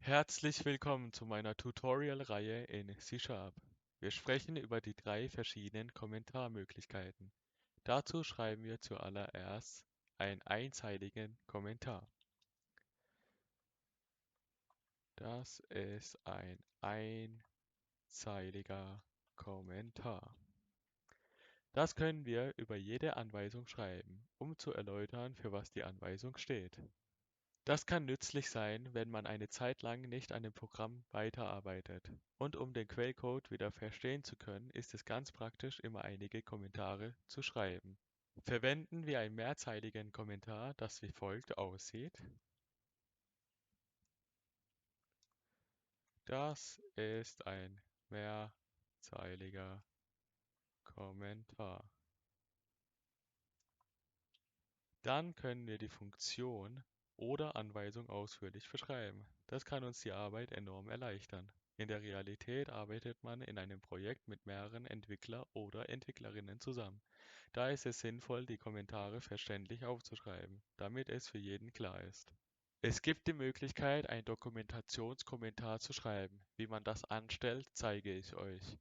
Herzlich willkommen zu meiner Tutorial-Reihe in C#. Wir sprechen über die drei verschiedenen Kommentarmöglichkeiten. Dazu schreiben wir zuallererst einen einzeiligen Kommentar. Das ist ein einzeiliger Kommentar. Das können wir über jede Anweisung schreiben, um zu erläutern, für was die Anweisung steht. Das kann nützlich sein, wenn man eine Zeit lang nicht an dem Programm weiterarbeitet. Und um den Quellcode wieder verstehen zu können, ist es ganz praktisch, immer einige Kommentare zu schreiben. Verwenden wir einen mehrzeiligen Kommentar, das wie folgt aussieht. Das ist ein mehrzeiliger Kommentar. Dann können wir die Funktion oder Anweisung ausführlich beschreiben. Das kann uns die Arbeit enorm erleichtern. In der Realität arbeitet man in einem Projekt mit mehreren Entwickler oder Entwicklerinnen zusammen. Da ist es sinnvoll, die Kommentare verständlich aufzuschreiben, damit es für jeden klar ist. Es gibt die Möglichkeit, einen Dokumentationskommentar zu schreiben. Wie man das anstellt, zeige ich euch.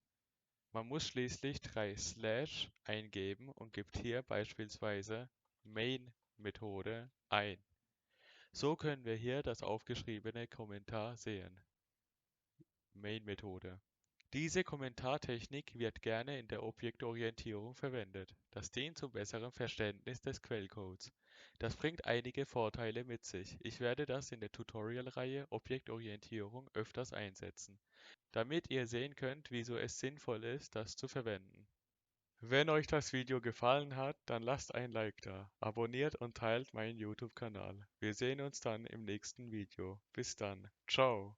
Man muss schließlich 3 Slash eingeben und gibt hier beispielsweise Main-Methode ein. So können wir hier das aufgeschriebene Kommentar sehen. Main-Methode. Diese Kommentartechnik wird gerne in der Objektorientierung verwendet. Das dient zum besseren Verständnis des Quellcodes. Das bringt einige Vorteile mit sich. Ich werde das in der Tutorial-Reihe Objektorientierung öfters einsetzen, damit ihr sehen könnt, wieso es sinnvoll ist, das zu verwenden. Wenn euch das Video gefallen hat, dann lasst ein Like da, abonniert und teilt meinen YouTube-Kanal. Wir sehen uns dann im nächsten Video. Bis dann. Ciao.